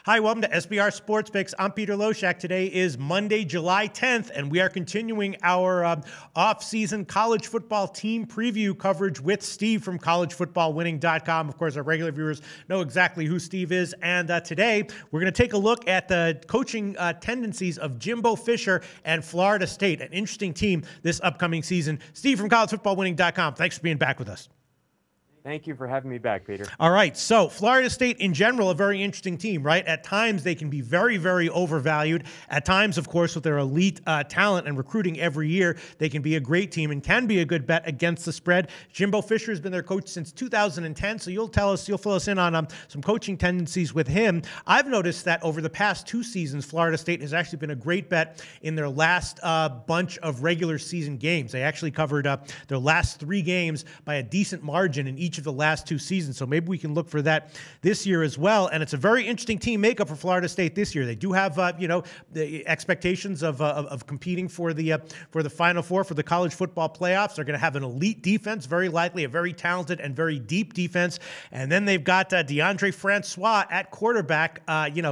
Hi, welcome to SBR Sports Picks. I'm Peter Loshak. Today is Monday, July 10th, and we are continuing our off-season college football team preview coverage with Steve from collegefootballwinning.com. Of course, our regular viewers know exactly who Steve is. And today, we're going to take a look at the coaching tendencies of Jimbo Fisher and Florida State, an interesting team this upcoming season. Steve from collegefootballwinning.com, thanks for being back with us. Thank you for having me back, Peter. All right, so Florida State in general, a very interesting team, right? At times, they can be very, very overvalued. At times, of course, with their elite talent and recruiting every year, they can be a great team and can be a good bet against the spread. Jimbo Fisher has been their coach since 2010, so you'll fill us in on some coaching tendencies with him. I've noticed that over the past 2 seasons, Florida State has actually been a great bet in their last bunch of regular season games. They actually covered their last 3 games by a decent margin in each of the last 2 seasons, so maybe we can look for that this year as well. And it's a very interesting team makeup for Florida State this year. They do have the expectations of competing for the Final Four for the college football playoffs. They're going to have an elite defense, very likely a very talented and very deep defense. And then they've got Deondre Francois at quarterback.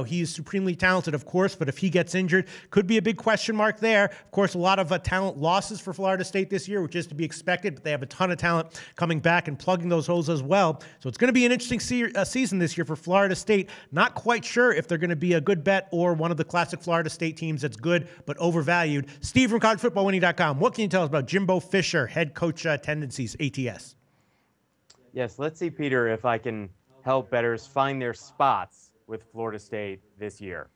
He is supremely talented, of course, but if he gets injured, could be a big question mark there. Of course, a lot of talent losses for Florida State this year, which is to be expected, but they have a ton of talent coming back and plugging those holes as well. So it's going to be an interesting season this year for Florida State. Not quite sure if they're going to be a good bet or one of the classic Florida State teams that's good but overvalued. Steve from collegefootballwinning.com, what can you tell us about Jimbo Fisher, head coach tendencies, ATS? Yes, let's see, Peter, if I can help bettors find their spots with Florida State this year.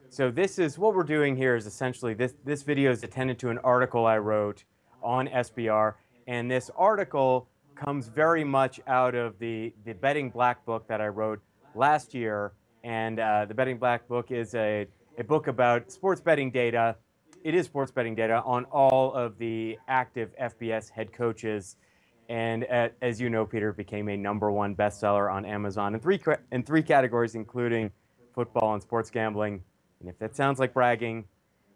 So this is what we're doing here is essentially this video is attended to an article I wrote on SBR, and this article comes very much out of the Betting Black Book that I wrote last year. And the Betting Black Book is a book about sports betting data. It is sports betting data on all of the active FBS head coaches. And as you know, Peter, it became a #1 bestseller on Amazon in three categories, including football and sports gambling. And if that sounds like bragging,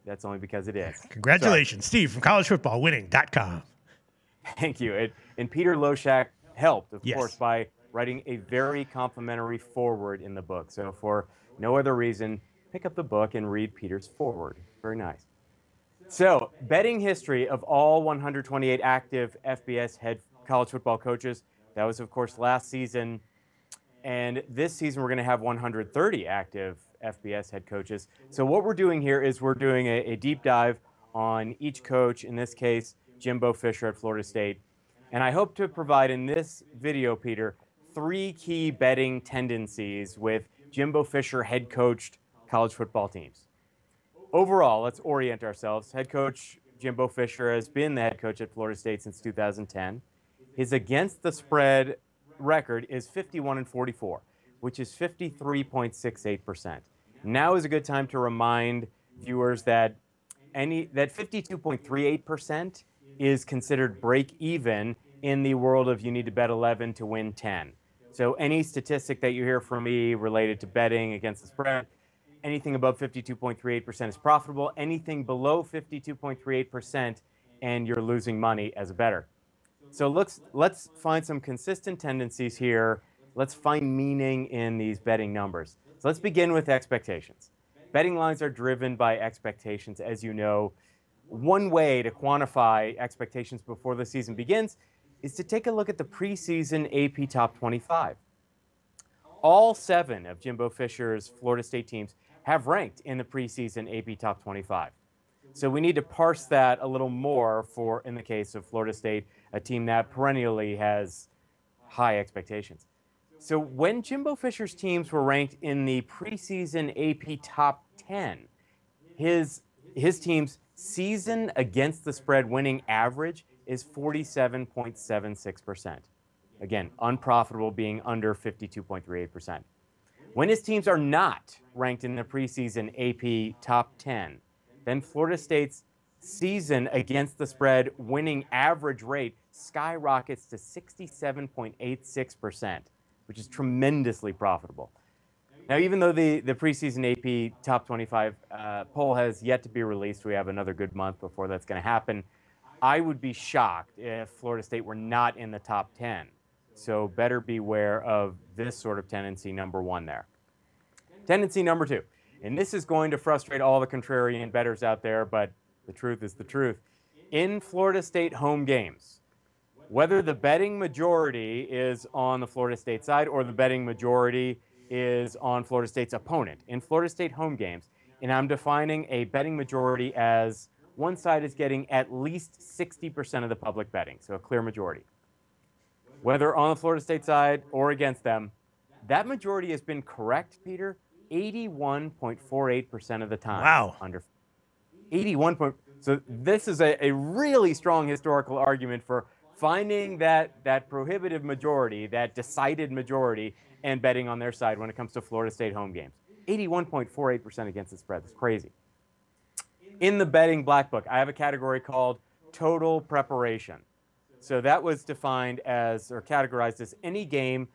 that's only because it is. Congratulations, Steve from collegefootballwinning.com. Thank you. And Peter Loshak helped, of course, by writing a very complimentary foreword in the book. So for no other reason, pick up the book and read Peter's foreword. Very nice. So betting history of all 128 active FBS head college football coaches. That was, of course, last season. And this season, we're going to have 130 active FBS head coaches. So what we're doing here is we're doing a deep dive on each coach, in this case, Jimbo Fisher at Florida State. And I hope to provide in this video, Peter, 3 key betting tendencies with Jimbo Fisher head coached college football teams. Overall, let's orient ourselves. Head coach Jimbo Fisher has been the head coach at Florida State since 2010. His against the spread record is 51-44, which is 53.68%. Now is a good time to remind viewers that 52.38% is considered break even in the world of you need to bet 11 to win 10. So any statistic that you hear from me related to betting against the spread, anything above 52.38% is profitable. Anything below 52.38% and you're losing money as a bettor. So let's find some consistent tendencies here. Let's find meaning in these betting numbers. So let's begin with expectations. Betting lines are driven by expectations, as you know. One way to quantify expectations before the season begins is to take a look at the preseason AP Top 25. All 7 of Jimbo Fisher's Florida State teams have ranked in the preseason AP Top 25. So we need to parse that a little more for, in the case of Florida State, a team that perennially has high expectations. So when Jimbo Fisher's teams were ranked in the preseason AP Top 10, his team's season against the spread winning average is 47.76%. Again, unprofitable being under 52.38%. When his teams are not ranked in the preseason AP Top 10, then Florida State's season against the spread winning average rate skyrockets to 67.86%, which is tremendously profitable. Now, even though the preseason AP Top 25 poll has yet to be released, we have another good month before that's going to happen, I would be shocked if Florida State were not in the top 10. So better beware of this sort of tendency, number one there. Tendency number 2, and this is going to frustrate all the contrarian bettors out there, but the truth is the truth. In Florida State home games, whether the betting majority is on the Florida State side or the betting majority is on Florida State's opponent, in Florida State home games, and I'm defining a betting majority as one side is getting at least 60% of the public betting, so a clear majority. Whether on the Florida State side or against them, that majority has been correct, Peter, 81.48% of the time. Wow. Under 81. So this is a really strong historical argument for finding that prohibitive majority, that decided majority, and betting on their side when it comes to Florida State home games. 81.48% against the spread. That's crazy. In the betting black book, I have a category called total preparation. So that was defined as, or categorized as, any game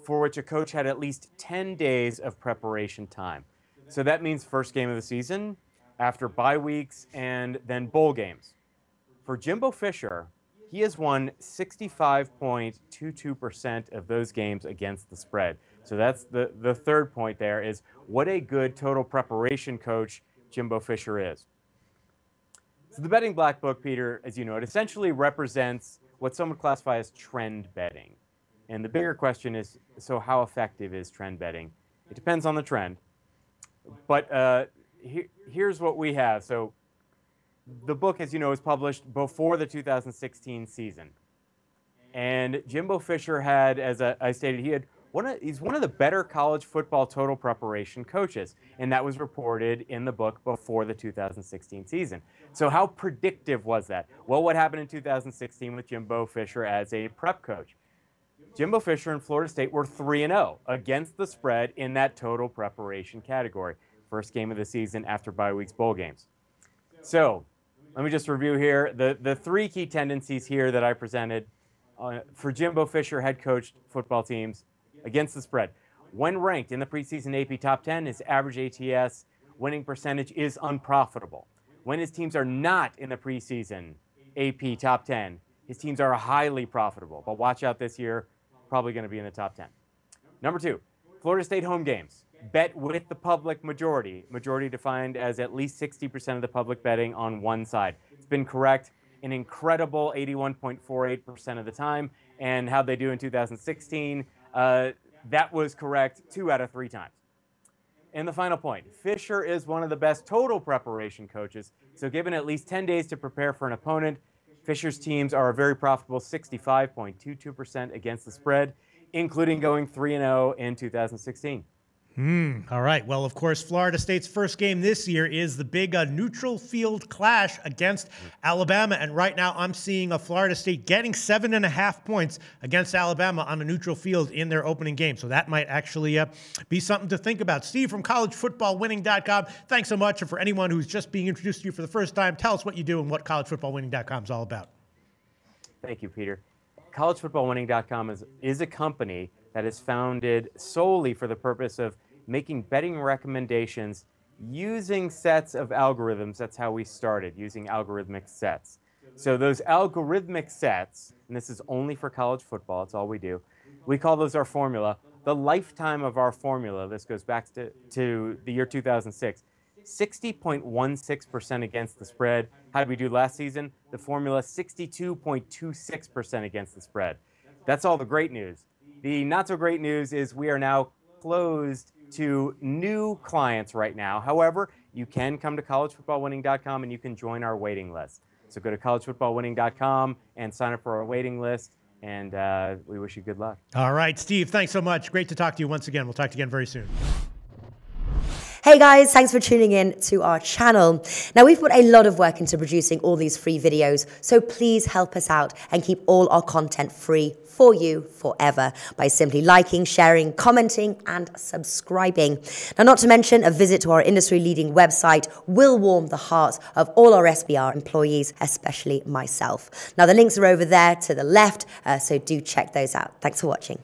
for which a coach had at least 10 days of preparation time. So that means first game of the season, after bye weeks, and then bowl games. For Jimbo Fisher, he has won 65.22% of those games against the spread. So that's the third point there, is what a good total preparation coach Jimbo Fisher is. So the betting black book, Peter, as you know, it essentially represents what some would classify as trend betting. And the bigger question is, so how effective is trend betting? It depends on the trend. But here's what we have. So the book, as you know, was published before the 2016 season. And Jimbo Fisher had, as I stated, he's one of the better college football total preparation coaches. And that was reported in the book before the 2016 season. So how predictive was that? Well, what happened in 2016 with Jimbo Fisher as a prep coach? Jimbo Fisher and Florida State were 3-0 against the spread in that total preparation category. First game of the season after bye weeks bowl games. So let me just review here. The three key tendencies here that I presented for Jimbo Fisher head coached football teams against the spread. When ranked in the preseason AP top 10, his average ATS winning percentage is unprofitable. When his teams are not in the preseason AP top 10, his teams are highly profitable. But watch out this year, probably going to be in the top 10. Number 2, Florida State home games. Bet with the public majority. Majority defined as at least 60% of the public betting on one side. It's been correct an incredible 81.48% of the time. And how'd they do in 2016? That was correct 2 out of 3 times. And the final point, Fisher is one of the best total preparation coaches. So given at least 10 days to prepare for an opponent, Fisher's teams are a very profitable 65.22% against the spread, including going 3-0 in 2016. All right. Well, of course, Florida State's first game this year is the big neutral field clash against Alabama. And right now I'm seeing Florida State getting 7.5 points against Alabama on a neutral field in their opening game. So that might actually be something to think about. Steve from collegefootballwinning.com, thanks so much. And for anyone who's just being introduced to you for the first time, tell us what you do and what collegefootballwinning.com is all about. Thank you, Peter. Collegefootballwinning.com is a company that is founded solely for the purpose of making betting recommendations using sets of algorithms. That's how we started, using algorithmic sets. So those algorithmic sets, and this is only for college football, it's all we do, we call those our formula. The lifetime of our formula, this goes back to the year 2006, 60.16% against the spread. How did we do last season? The formula, 62.26% against the spread. That's all the great news. The not so great news is we are now closed to new clients right now. However, you can come to collegefootballwinning.com and you can join our waiting list. So go to collegefootballwinning.com and sign up for our waiting list, and we wish you good luck. All right, Steve, thanks so much. Great to talk to you once again. We'll talk to you again very soon. Hey guys, thanks for tuning in to our channel. Now, we've put a lot of work into producing all these free videos, so please help us out and keep all our content free for you forever by simply liking, sharing, commenting, and subscribing. Now, not to mention, a visit to our industry-leading website will warm the hearts of all our SBR employees, especially myself. Now, the links are over there to the left, so do check those out. Thanks for watching.